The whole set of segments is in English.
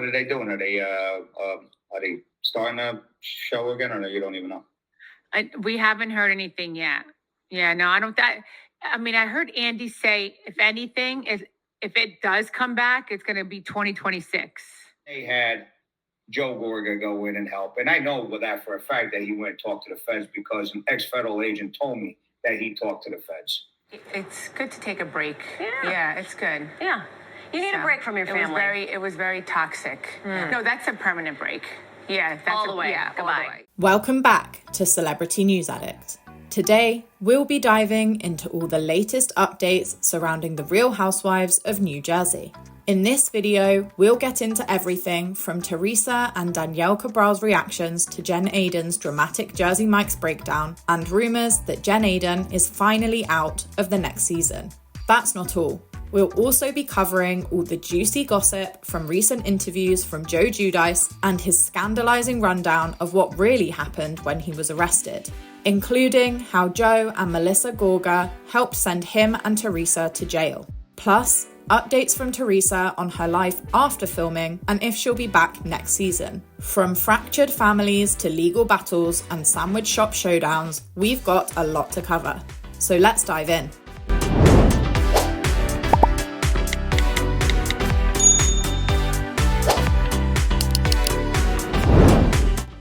What are they doing? Are they starting a show again, or you don't even know? We haven't heard anything yet. Yeah, no, I don't. I heard Andy say, if anything, if it does come back, it's going to be 2026. They had Joe Gorga go in and help, and I know with that for a fact that he went and talked to the feds because an ex-federal agent told me that he talked to the feds. It's good to take a break. Yeah, it's good. Yeah. You need a break from your family. It was very toxic. No, that's a permanent break. Yeah, that's all the way. Yeah, goodbye. All the way. Welcome back to Celebrity News Addict. Today, we'll be diving into all the latest updates surrounding the Real Housewives of New Jersey. In this video, we'll get into everything from Teresa and Danielle Cabral's reactions to Jen Aydin's dramatic Jersey Mike's breakdown and rumours that Jen Aydin is finally out of the next season. That's not all. We'll also be covering all the juicy gossip from recent interviews from Joe Giudice and his scandalising rundown of what really happened when he was arrested, including how Joe and Melissa Gorga helped send him and Teresa to jail. Plus, updates from Teresa on her life after filming and if she'll be back next season. From fractured families to legal battles and sandwich shop showdowns, we've got a lot to cover. So let's dive in.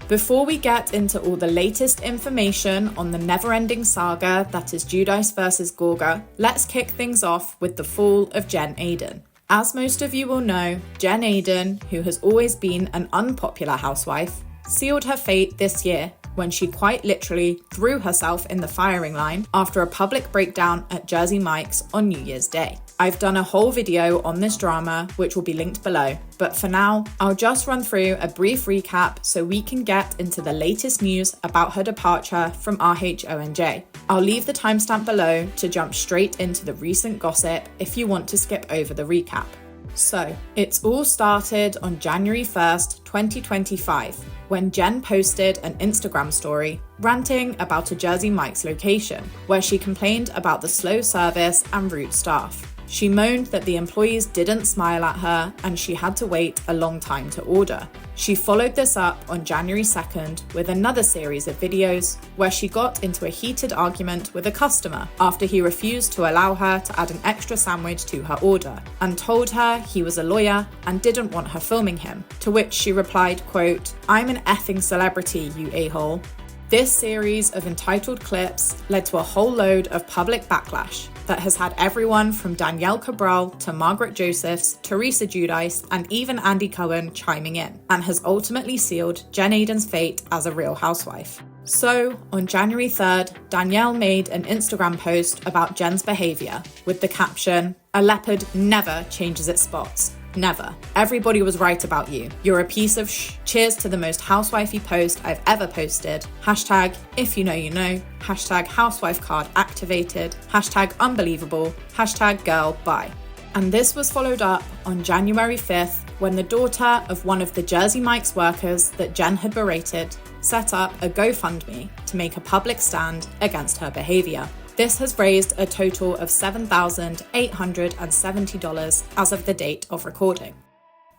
Before we get into all the latest information on the never-ending saga that is Giudice versus Gorga, let's kick things off with the fall of Jen Aydin. As most of you will know, Jen Aydin, who has always been an unpopular housewife, sealed her fate this year when she quite literally threw herself in the firing line after a public breakdown at Jersey Mike's on New Year's Day. I've done a whole video on this drama, which will be linked below, but for now, I'll just run through a brief recap so we can get into the latest news about her departure from RHONJ. I'll leave the timestamp below to jump straight into the recent gossip if you want to skip over the recap. So, it's all started on January 1st, 2025, when Jen posted an Instagram story ranting about a Jersey Mike's location, where she complained about the slow service and rude staff. She moaned that the employees didn't smile at her and she had to wait a long time to order. She followed this up on January 2nd with another series of videos where she got into a heated argument with a customer after he refused to allow her to add an extra sandwich to her order and told her he was a lawyer and didn't want her filming him, to which she replied, quote, "I'm an effing celebrity, you a-hole." This series of entitled clips led to a whole load of public backlash that has had everyone from Danielle Cabral to Margaret Josephs, Teresa Giudice, and even Andy Cohen chiming in, and has ultimately sealed Jen Aydin's fate as a Real Housewife. So, on January 3rd, Danielle made an Instagram post about Jen's behaviour with the caption, "A leopard never changes its spots. Never. Everybody was right about you. You're a piece of sh. Cheers to the most housewifey post I've ever posted. Hashtag if you know you know. Hashtag housewife card activated. Hashtag unbelievable. Hashtag girl bye." And this was followed up on January 5th when the daughter of one of the Jersey Mike's workers that Jen had berated set up a GoFundMe to make a public stand against her behaviour. This has raised a total of $7,870 as of the date of recording.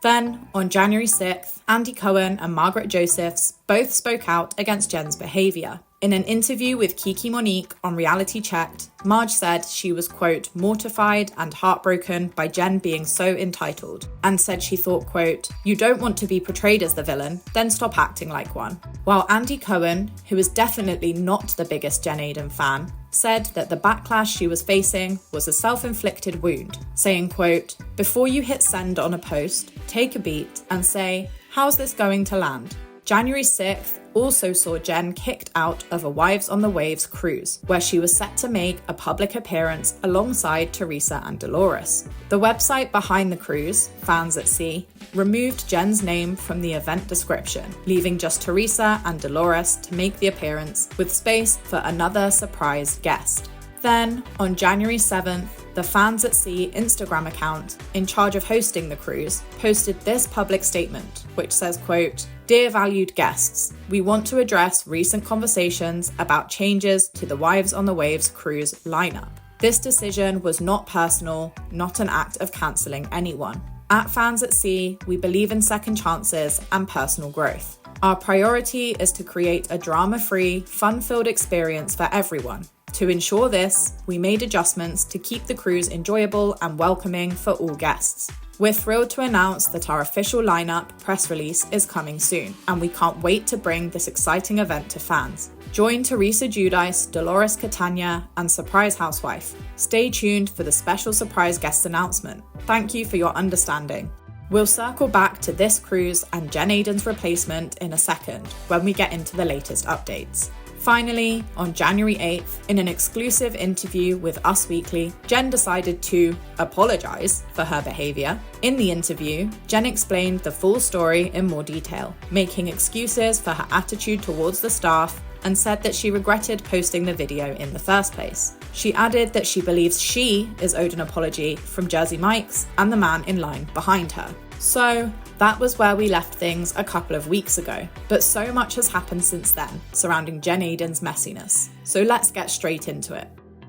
Then, on January 6th, Andy Cohen and Margaret Josephs both spoke out against Jen's behaviour. In an interview with Kiki Monique on Reality Checked, Marge said she was, quote, mortified and heartbroken by Jen being so entitled, and said she thought, quote, "You don't want to be portrayed as the villain, then stop acting like one." While Andy Cohen, who is definitely not the biggest Jen Aydin fan, said that the backlash she was facing was a self-inflicted wound, saying, quote, "Before you hit send on a post, take a beat and say, how's this going to land?" January 6th also saw Jen kicked out of a Wives on the Waves cruise, where she was set to make a public appearance alongside Teresa and Dolores. The website behind the cruise, Fans at Sea, removed Jen's name from the event description, leaving just Teresa and Dolores to make the appearance, with space for another surprise guest. Then, on January 7th, the Fans at Sea Instagram account, in charge of hosting the cruise, posted this public statement, which says, quote, "Dear valued guests, we want to address recent conversations about changes to the Wives on the Waves cruise lineup. This decision was not personal, not an act of cancelling anyone. At Fans at Sea, we believe in second chances and personal growth. Our priority is to create a drama-free, fun-filled experience for everyone. To ensure this, we made adjustments to keep the cruise enjoyable and welcoming for all guests. We're thrilled to announce that our official lineup press release is coming soon, and we can't wait to bring this exciting event to fans. Join Teresa Giudice, Dolores Catania, and Surprise Housewife. Stay tuned for the special surprise guest announcement. Thank you for your understanding. We'll circle back to this cruise and Jen Aydin's replacement in a second when we get into the latest updates. Finally, on January 8th, in an exclusive interview with Us Weekly, Jen decided to apologise for her behaviour. In the interview, Jen explained the full story in more detail, making excuses for her attitude towards the staff and said that she regretted posting the video in the first place. She added that she believes she is owed an apology from Jersey Mike's and the man in line behind her. So, that was where we left things a couple of weeks ago, but so much has happened since then surrounding Jen Aydin's messiness. So let's get straight into it.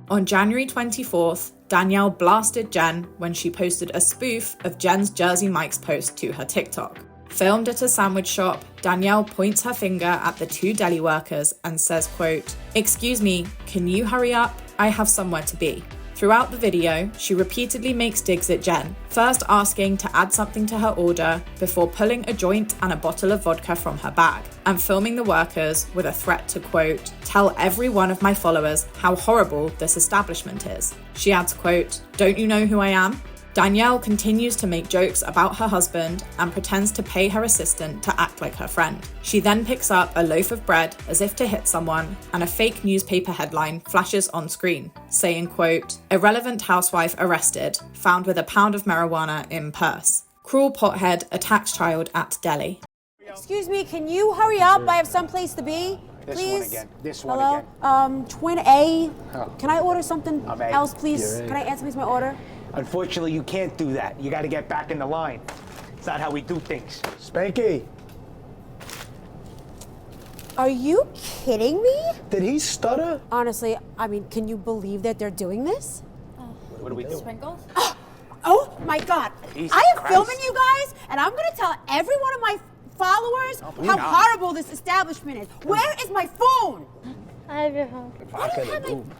On January 24th, Danielle blasted Jen when she posted a spoof of Jen's Jersey Mike's post to her TikTok. Filmed at a sandwich shop, Danielle points her finger at the two deli workers and says, quote, "Excuse me, can you hurry up? I have somewhere to be." Throughout the video, she repeatedly makes digs at Jen, first asking to add something to her order before pulling a joint and a bottle of vodka from her bag, and filming the workers with a threat to, quote, "Tell every one of my followers how horrible this establishment is." She adds, quote, "Don't you know who I am?" Danielle continues to make jokes about her husband and pretends to pay her assistant to act like her friend. She then picks up a loaf of bread as if to hit someone, and a fake newspaper headline flashes on screen, saying, quote, "Irrelevant housewife arrested, found with a pound of marijuana in purse. Cruel pothead attacks child at deli." Excuse me, can you hurry up? I have someplace to be. This please. one again. This one Hello? again. Twin A. Oh. Can I order something I'm A. else, please? You're A. Can I add something to my order? Unfortunately, you can't do that. You got to get back in the line. It's not how we do things. Spanky, Are you kidding me? did he stutter? Honestly, I mean, can you believe that they're doing this? What do we do? Sprinkles? Oh my God! Jesus I am Christ. filming you guys, and I'm gonna tell every one of my followers please how not. horrible this establishment is. Where is my phone? I have your phone.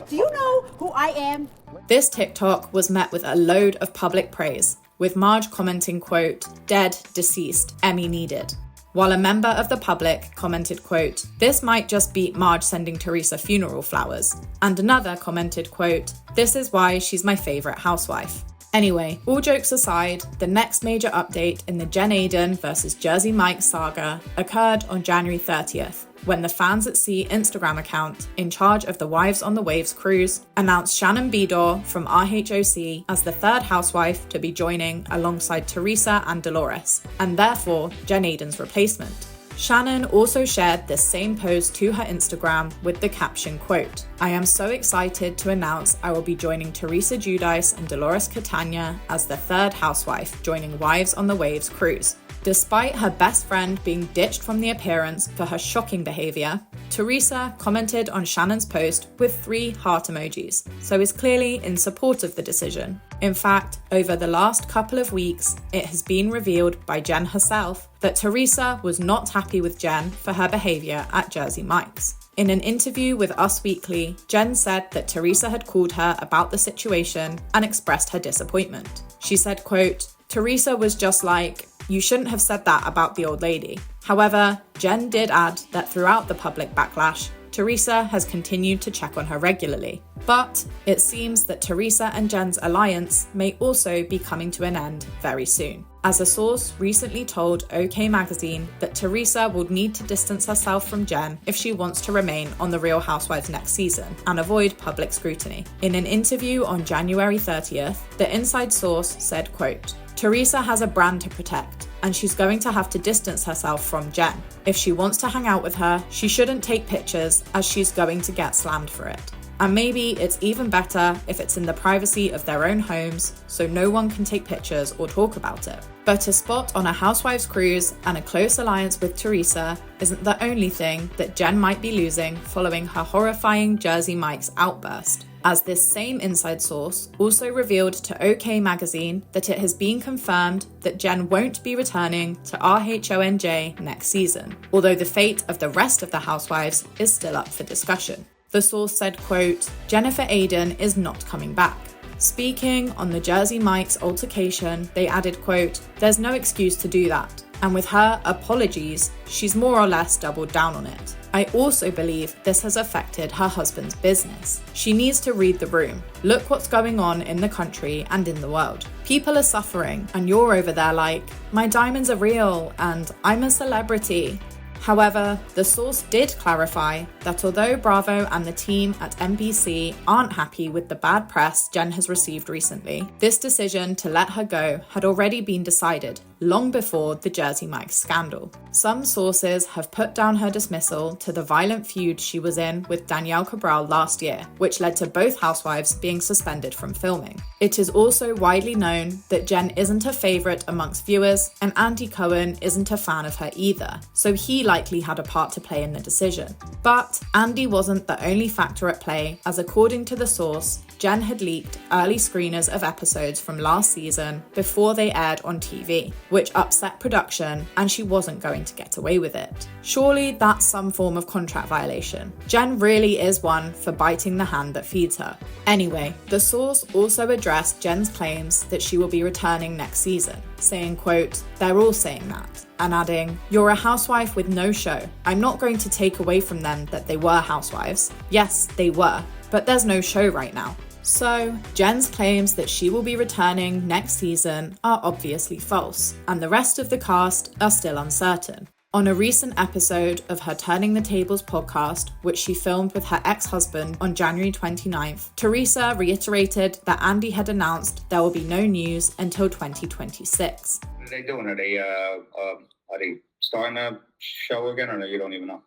Do you know who I am? This TikTok was met with a load of public praise, with Marge commenting, quote, "Dead, deceased, Emmy needed." While a member of the public commented, quote, "This might just beat Marge sending Teresa funeral flowers." And another commented, quote, "This is why she's my favourite housewife." Anyway, all jokes aside, the next major update in the Jen Aydin versus Jersey Mike saga occurred on January 30th, when the Fans at Sea Instagram account, in charge of the Wives on the Waves cruise, announced Shannon Beador from RHOC as the third housewife to be joining alongside Teresa and Dolores, and therefore Jen Aydin's replacement. Shannon also shared this same post to her Instagram with the caption, quote, "I am so excited to announce I will be joining Teresa Giudice and Dolores Catania as the third housewife joining Wives on the Waves cruise." Despite her best friend being ditched from the appearance for her shocking behaviour, Teresa commented on Shannon's post with 3 heart emojis, so is clearly in support of the decision. In fact, over the last couple of weeks, it has been revealed by Jen herself that Teresa was not happy with Jen for her behaviour at Jersey Mike's. In an interview with Us Weekly, Jen said that Teresa had called her about the situation and expressed her disappointment. She said, quote, "Teresa was just like, you shouldn't have said that about the old lady." However, Jen did add that throughout the public backlash, Teresa has continued to check on her regularly. But it seems that Teresa and Jen's alliance may also be coming to an end very soon, as a source recently told OK Magazine that Teresa will need to distance herself from Jen if she wants to remain on The Real Housewives next season and avoid public scrutiny. In an interview on January 30th, the inside source said, quote, "Teresa has a brand to protect, and she's going to have to distance herself from Jen. If she wants to hang out with her, she shouldn't take pictures, as she's going to get slammed for it. And maybe it's even better if it's in the privacy of their own homes, so no one can take pictures or talk about it." But a spot on a Housewives cruise and a close alliance with Teresa isn't the only thing that Jen might be losing following her horrifying Jersey Mike's outburst. as this same inside source also revealed to OK Magazine that it has been confirmed that Jen won't be returning to RHONJ next season, although the fate of the rest of the Housewives is still up for discussion. The source said, quote, Jennifer Aydin is not coming back. Speaking on the Jersey Mike's altercation, they added, quote, there's no excuse to do that. And with her apologies, she's more or less doubled down on it. I also believe this has affected her husband's business. She needs to read the room. Look what's going on in the country and in the world. People are suffering, and you're over there like, my diamonds are real, and I'm a celebrity. However, the source did clarify that although Bravo and the team at NBC aren't happy with the bad press Jen has received recently, this decision to let her go had already been decided long before the Jersey Mike scandal. Some sources have put down her dismissal to the violent feud she was in with Danielle Cabral last year, which led to both housewives being suspended from filming. It is also widely known that Jen isn't a favourite amongst viewers, and Andy Cohen isn't a fan of her either, so he likely had a part to play in the decision. But Andy wasn't the only factor at play, as according to the source, Jen had leaked early screeners of episodes from last season before they aired on TV, which upset production, and she wasn't going to get away with it. Surely that's some form of contract violation. Jen really is one for biting the hand that feeds her. Anyway, the source also addressed Jen's claims that she will be returning next season, saying, quote, they're all saying that, and adding, you're a housewife with no show. I'm not going to take away from them that they were housewives. Yes, they were, but there's no show right now. So, Jen's claims that she will be returning next season are obviously false, and the rest of the cast are still uncertain. On a recent episode of her Turning the Tables podcast, which she filmed with her ex-husband on January 29th, Teresa reiterated that Andy had announced there will be no news until 2026. What are they doing? Are they starting a show again, or no, you don't even know?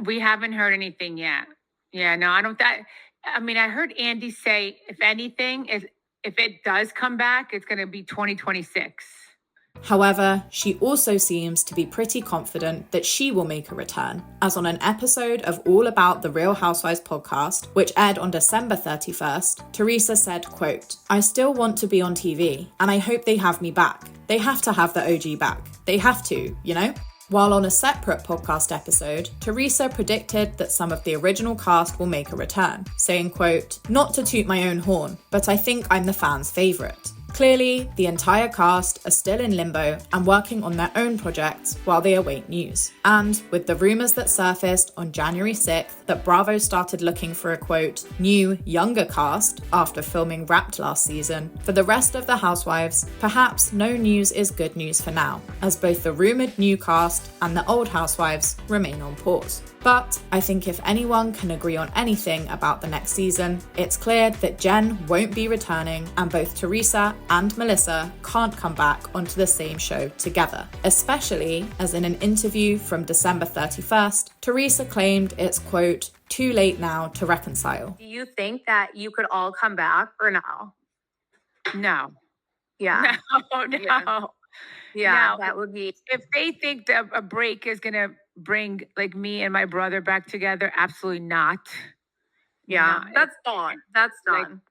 We haven't heard anything yet. Yeah, no, I don't. I heard Andy say, if anything, if it does come back, it's going to be 2026. However, she also seems to be pretty confident that she will make a return, as on an episode of All About the Real Housewives podcast, which aired on December 31st, Teresa said, quote, I still want to be on TV, and I hope they have me back. They have to have the OG back. They have to, you know? While on a separate podcast episode, Teresa predicted that some of the original cast will make a return, saying, quote, not to toot my own horn, but I think I'm the fans' favourite. Clearly, the entire cast are still in limbo and working on their own projects while they await news. And with the rumours that surfaced on January 6th that Bravo started looking for a, quote, new, younger cast after filming Wrapped last season, for the rest of the Housewives, perhaps no news is good news for now, as both the rumoured new cast and the old Housewives remain on pause. But I think if anyone can agree on anything about the next season, it's clear that Jen won't be returning, and both Teresa and Melissa can't come back onto the same show together, especially as in an interview from December 31st, Teresa claimed it's, quote, too late now to reconcile. Do you think that you could all come back or no? No. Yeah. No. Yeah, No. that would be. If they think that a break is going to bring like me and my brother back together, absolutely not. Yeah, No, that's done. That's done.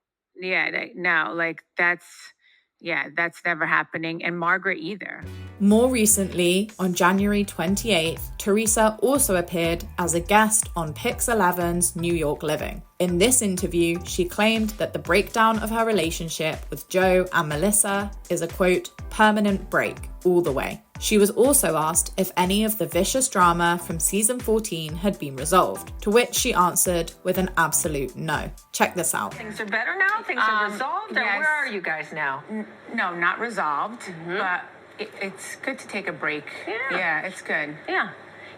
That's never happening. And Margaret either. More recently, on January 28th, Teresa also appeared as a guest on Pix 11's New York Living. In this interview, she claimed that the breakdown of her relationship with Joe and Melissa is a, quote, permanent break all the way. She was also asked if any of the vicious drama from season 14 had been resolved, to which she answered with an absolute no. Check this out. Things are better now? Things are resolved? Or yes. where are you guys now? No, not resolved, but it's good to take a break. Yeah, it's good. Yeah.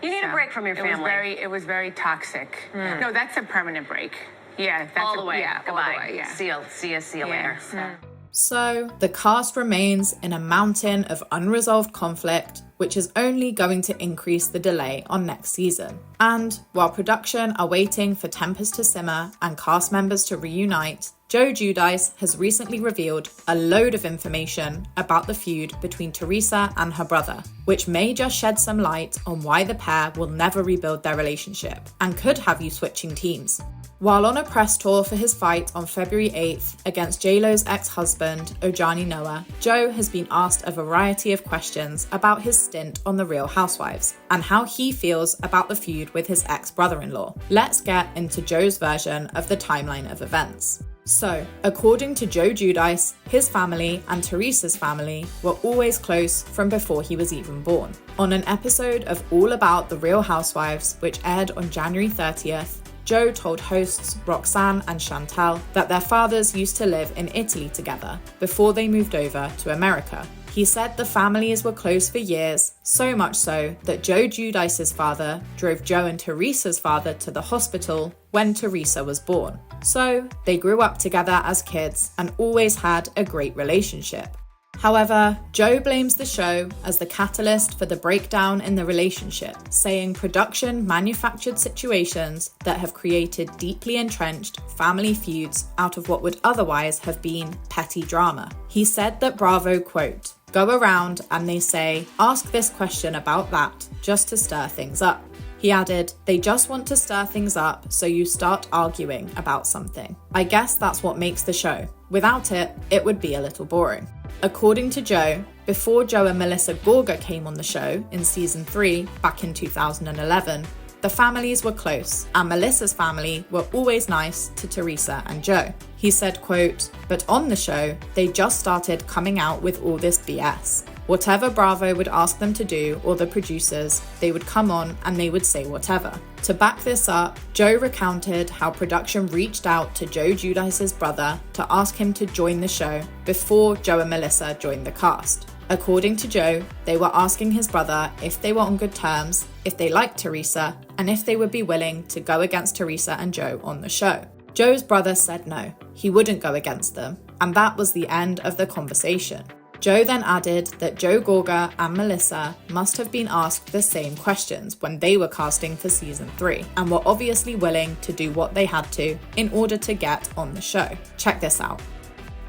You need a break from your family. It was very toxic. No, that's a permanent break. Yeah, that's all the way. Yeah, Goodbye. all the way. Yeah. See you later. So, the cast remains in a mountain of unresolved conflict, which is only going to increase the delay on next season. And while production are waiting for tempers to simmer and cast members to reunite, Joe Giudice has recently revealed a load of information about the feud between Teresa and her brother, which may just shed some light on why the pair will never rebuild their relationship and could have you switching teams. While on a press tour for his fight on February 8th against J-Lo's ex-husband, Ojani Noah, Joe has been asked a variety of questions about his stint on The Real Housewives and how he feels about the feud with his ex-brother-in-law. Let's get into Joe's version of the timeline of events. So, according to Joe Giudice, his family and Teresa's family were always close from before he was even born. On an episode of All About The Real Housewives, which aired on January 30th, Joe told hosts Roxanne and Chantal that their fathers used to live in Italy together before they moved over to America. He said the families were close for years, so much so that Joe Giudice's father drove Joe and Teresa's father to the hospital when Teresa was born. So they grew up together as kids and always had a great relationship. However, Joe blames the show as the catalyst for the breakdown in the relationship, saying production manufactured situations that have created deeply entrenched family feuds out of what would otherwise have been petty drama. He said that Bravo, quote, go around and they say, ask this question about that, just to stir things up. He added, they just want to stir things up so you start arguing about something. I guess that's what makes the show. Without it, it would be a little boring. According to Joe, before Joe and Melissa Gorga came on the show in season 3 back in 2011, the families were close and Melissa's family were always nice to Teresa and Joe. He said, quote, but on the show, they just started coming out with all this BS. Whatever Bravo would ask them to do, or the producers, they would come on and they would say whatever. To back this up, Joe recounted how production reached out to Joe Giudice's brother to ask him to join the show before Joe and Melissa joined the cast. According to Joe, they were asking his brother if they were on good terms, if they liked Teresa, and if they would be willing to go against Teresa and Joe on the show. Joe's brother said no, he wouldn't go against them, and that was the end of the conversation. Joe then added that Joe Gorga and Melissa must have been asked the same questions when they were casting for season 3 and were obviously willing to do what they had to in order to get on the show. Check this out.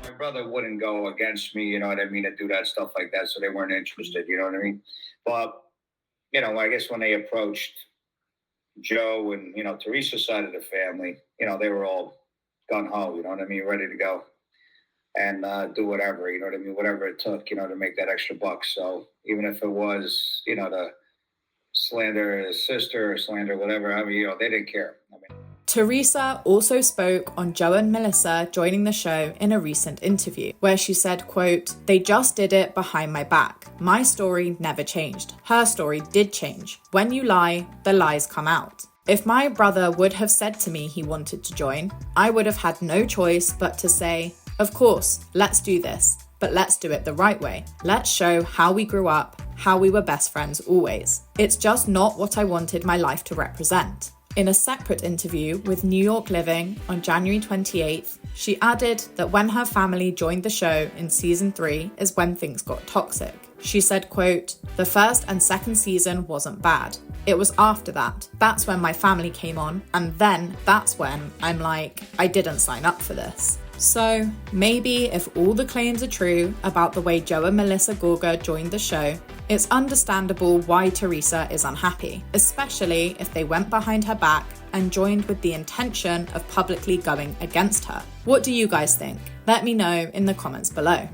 My brother wouldn't go against me, you know what I mean, to do that stuff like that, so they weren't interested, you know what I mean? But, you know, I guess when they approached Joe and, you know, Teresa's side of the family, you know, they were all gung-ho, you know what I mean, ready to go. And do whatever, you know what I mean, whatever it took, you know, to make that extra buck. So even if it was, you know, to slander his sister or slander whatever, I mean, you know, they didn't care. I mean, Teresa also spoke on Joe and Melissa joining the show in a recent interview, where she said, quote, they just did it behind my back. My story never changed. Her story did change. When you lie, the lies come out. If my brother would have said to me he wanted to join, I would have had no choice but to say, of course, let's do this, but let's do it the right way. Let's show how we grew up, how we were best friends always. It's just not what I wanted my life to represent. In a separate interview with New York Living on January 28th, she added that when her family joined the show in season 3 is when things got toxic. She said, quote, the first and second season wasn't bad. It was after that. That's when my family came on, and then that's when I'm like, I didn't sign up for this. So, maybe if all the claims are true about the way Joe and Melissa Gorga joined the show, it's understandable why Teresa is unhappy, especially if they went behind her back and joined with the intention of publicly going against her. What do you guys think? Let me know in the comments below.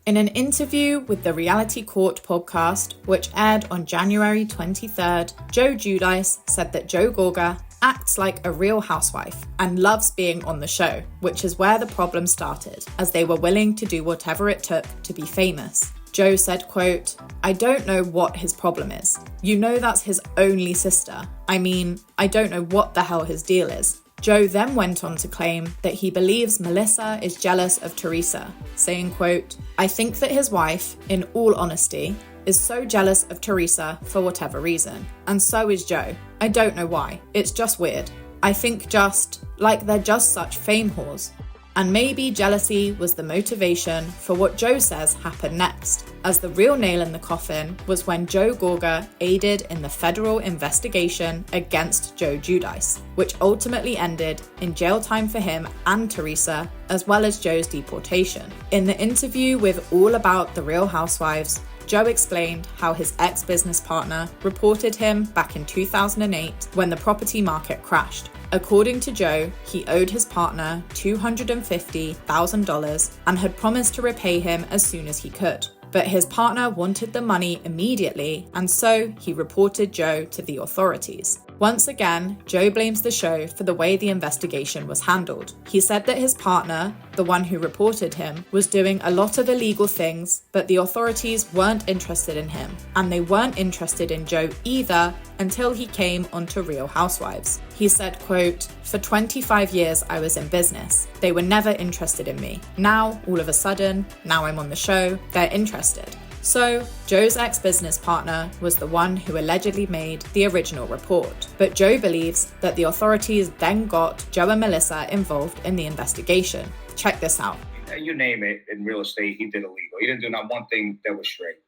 In an interview with the Reality Court podcast, which aired on January 23rd, Joe Giudice said that Joe Gorga acts like a real housewife and loves being on the show, which is where the problem started, as they were willing to do whatever it took to be famous. Joe said, quote, I don't know what his problem is. You know that's his only sister. I mean, I don't know what the hell his deal is. Joe then went on to claim that he believes Melissa is jealous of Teresa, saying, quote, I think that his wife, in all honesty, is so jealous of Teresa for whatever reason. And so is Joe. I don't know why. It's just weird. I think just, like they're just such fame whores. And maybe jealousy was the motivation for what Joe says happened next, as the real nail in the coffin was when Joe Gorga aided in the federal investigation against Joe Giudice, which ultimately ended in jail time for him and Teresa, as well as Joe's deportation. In the interview with All About The Real Housewives, Joe explained how his ex-business partner reported him back in 2008 when the property market crashed. According to Joe, he owed his partner $250,000 and had promised to repay him as soon as he could. But his partner wanted the money immediately, and so he reported Joe to the authorities. Once again, Joe blames the show for the way the investigation was handled. He said that his partner, the one who reported him, was doing a lot of illegal things, but the authorities weren't interested in him, and they weren't interested in Joe either until he came onto Real Housewives. He said, quote, "For 25 years I was in business. They were never interested in me. Now, all of a sudden, now I'm on the show, they're interested." So, Joe's ex-business partner was the one who allegedly made the original report. But Joe believes that the authorities then got Joe and Melissa involved in the investigation. Check this out. You name it, in real estate, he did illegal. He didn't do not one thing that was straight.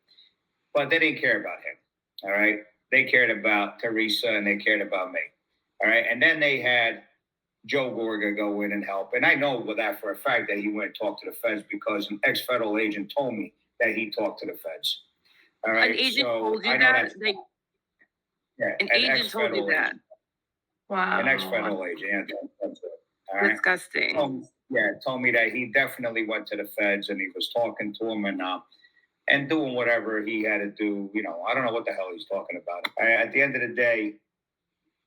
But they didn't care about him, all right? They cared about Teresa and they cared about me, all right? And then they had Joe Gorga go in and help. And I know with that for a fact that he went and talked to the feds because an ex-federal agent told me that he talked to the feds. All right. An agent told you I know that? that's- An agent told you that? Wow. An ex-federal agent. Yeah, that's it. All right. Disgusting. Told me that he definitely went to the feds and he was talking to him and doing whatever he had to do. You know, I don't know what the hell he's talking about. At the end of the day,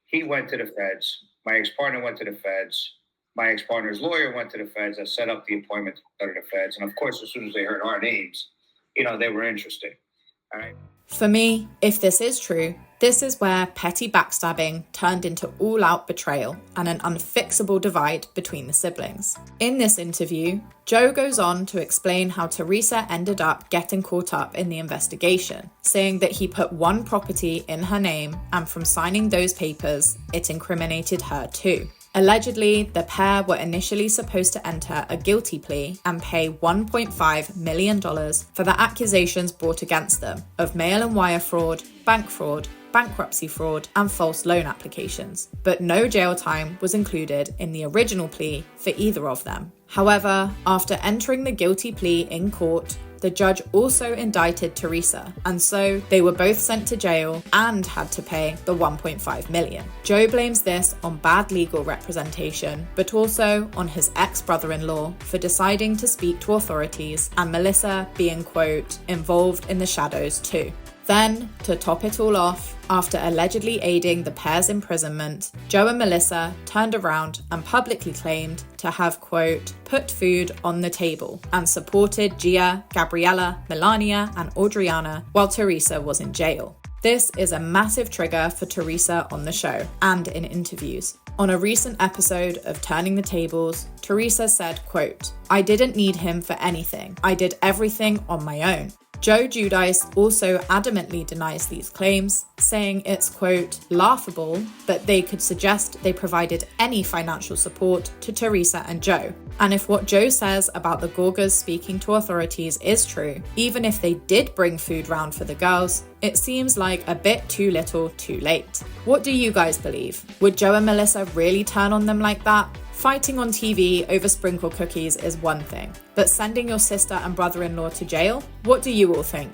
he went to the feds. My ex-partner went to the feds. My ex-partner's lawyer went to the feds. I set up the appointment to go to the feds. And of course, as soon as they heard our names, they were interested. All right. For me, if this is true, this is where petty backstabbing turned into all-out betrayal and an unfixable divide between the siblings. In this interview, Joe goes on to explain how Teresa ended up getting caught up in the investigation, saying that he put one property in her name and from signing those papers, it incriminated her too. Allegedly, the pair were initially supposed to enter a guilty plea and pay $1.5 million for the accusations brought against them of mail and wire fraud, bankruptcy fraud, and false loan applications. But no jail time was included in the original plea for either of them. However, after entering the guilty plea in court, the judge also indicted Teresa, and so they were both sent to jail and had to pay the $1.5 million. Joe blames this on bad legal representation, but also on his ex-brother-in-law for deciding to speak to authorities and Melissa being, quote, involved in the shadows too. Then, to top it all off, after allegedly aiding the pair's imprisonment, Joe and Melissa turned around and publicly claimed to have, quote, put food on the table and supported Gia, Gabriella, Melania, and Audriana while Teresa was in jail. This is a massive trigger for Teresa on the show and in interviews. On a recent episode of Turning the Tables, Teresa said, quote, "I didn't need him for anything. I did everything on my own." Joe Giudice also adamantly denies these claims, saying it's, quote, laughable that they could suggest they provided any financial support to Teresa and Joe. And if what Joe says about the Gorgas speaking to authorities is true, even if they did bring food round for the girls, it seems like a bit too little too late. What do you guys believe? Would Joe and Melissa really turn on them like that? Fighting on TV over sprinkle cookies is one thing, but sending your sister and brother-in-law to jail? What do you all think?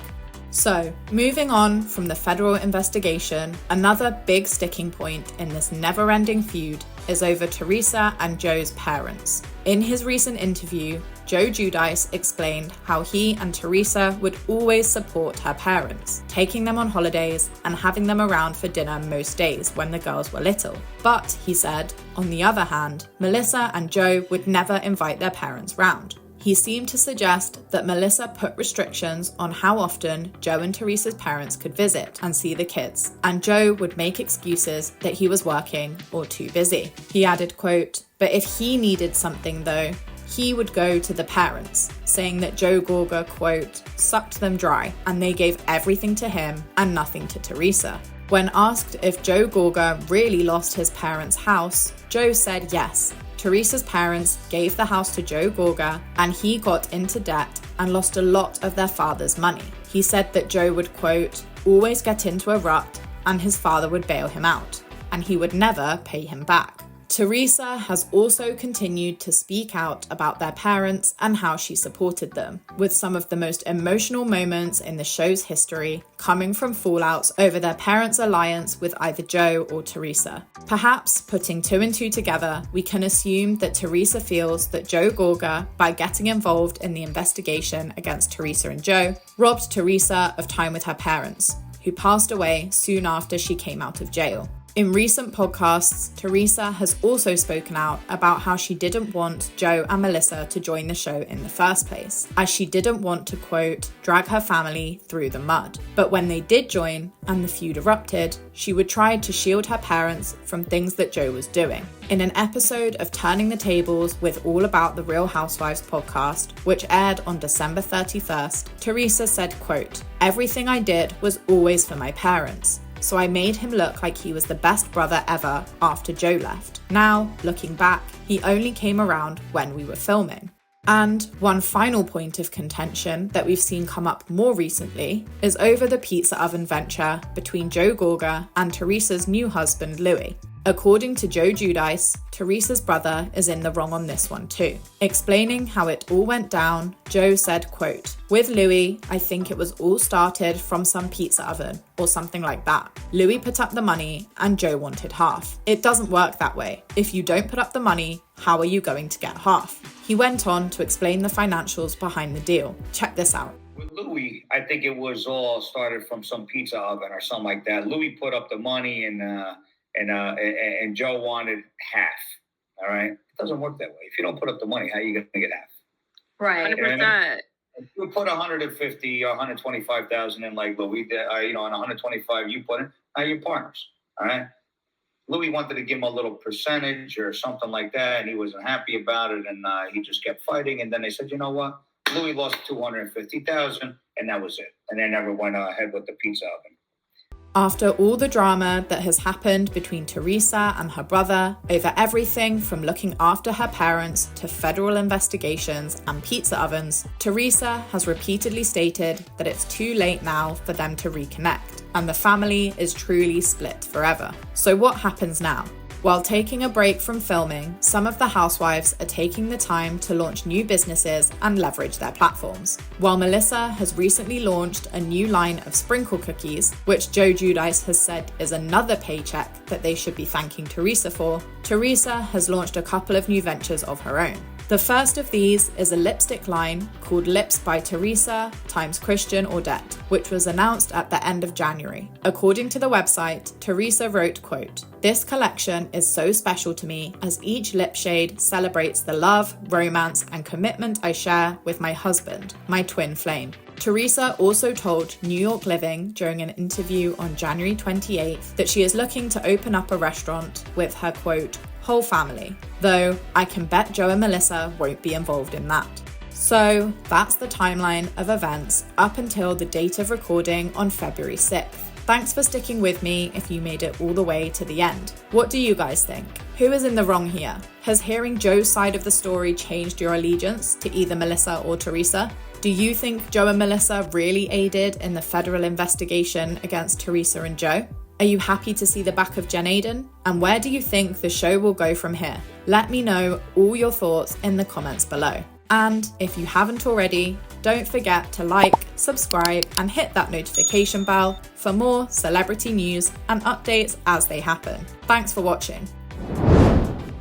So, moving on from the federal investigation, another big sticking point in this never-ending feud is over Teresa and Joe's parents. In his recent interview, Joe Giudice explained how he and Teresa would always support her parents, taking them on holidays and having them around for dinner most days when the girls were little. But, he said, on the other hand, Melissa and Joe would never invite their parents round. He seemed to suggest that Melissa put restrictions on how often Joe and Teresa's parents could visit and see the kids, and Joe would make excuses that he was working or too busy. He added, quote, "But if he needed something though, he would go to the parents," saying that Joe Gorga, quote, "sucked them dry and they gave everything to him and nothing to Teresa." When asked if Joe Gorga really lost his parents' house, Joe said yes. Teresa's parents gave the house to Joe Gorga and he got into debt and lost a lot of their father's money. He said that Joe would, quote, always get into a rut and his father would bail him out and he would never pay him back. Teresa has also continued to speak out about their parents and how she supported them, with some of the most emotional moments in the show's history coming from fallouts over their parents' alliance with either Joe or Teresa. Perhaps putting two and two together, we can assume that Teresa feels that Joe Gorga, by getting involved in the investigation against Teresa and Joe, robbed Teresa of time with her parents, who passed away soon after she came out of jail. In recent podcasts, Teresa has also spoken out about how she didn't want Joe and Melissa to join the show in the first place, as she didn't want to, quote, drag her family through the mud. But when they did join and the feud erupted, she would try to shield her parents from things that Joe was doing. In an episode of Turning the Tables with All About the Real Housewives podcast, which aired on December 31st, Teresa said, quote, everything I did was always for my parents. So I made him look like he was the best brother ever after Joe left. Now, looking back, he only came around when we were filming. And one final point of contention that we've seen come up more recently is over the pizza oven venture between Joe Gorga and Teresa's new husband, Louis. According to Joe Giudice, Teresa's brother is in the wrong on this one too. Explaining how it all went down, Joe said, quote, with Louis, I think it was all started from some pizza oven or something like that. Louis put up the money and Joe wanted half. It doesn't work that way. If you don't put up the money, how are you going to get half? He went on to explain the financials behind the deal. Check this out. With Louis, I think it was all started from some pizza oven or something like that. Louis put up the money and Joe wanted half. All right, it doesn't work that way. If you don't put up the money, how are you going to get half? Right. 100%. If you put 150 or 125,000 in, like Louis did, and 125 you put in, now you're partners. All right. Louis wanted to give him a little percentage or something like that, and he wasn't happy about it, and he just kept fighting. And then they said, you know what? Louis lost 250,000, and that was it. And they never went ahead with the pizza oven. After all the drama that has happened between Teresa and her brother over everything from looking after her parents to federal investigations and pizza ovens, Teresa has repeatedly stated that it's too late now for them to reconnect, and the family is truly split forever. So what happens now? While taking a break from filming, some of the housewives are taking the time to launch new businesses and leverage their platforms. While Melissa has recently launched a new line of sprinkle cookies, which Joe Giudice has said is another paycheck that they should be thanking Teresa for, Teresa has launched a couple of new ventures of her own. The first of these is a lipstick line called Lips by Teresa x Christian Audette, which was announced at the end of January. According to the website, Teresa wrote, quote, this collection is so special to me as each lip shade celebrates the love, romance, and commitment I share with my husband, my twin flame. Teresa also told New York Living during an interview on January 28th that she is looking to open up a restaurant with her, quote, whole family, though I can bet Joe and Melissa won't be involved in that. So that's the timeline of events up until the date of recording on February 6th. Thanks for sticking with me if you made it all the way to the end. What do you guys think? Who is in the wrong here? Has hearing Joe's side of the story changed your allegiance to either Melissa or Teresa? Do you think Joe and Melissa really aided in the federal investigation against Teresa and Joe? Are you happy to see the back of Jen Aydin? And where do you think the show will go from here? Let me know all your thoughts in the comments below. And if you haven't already, don't forget to like, subscribe, and hit that notification bell for more celebrity news and updates as they happen. Thanks for watching.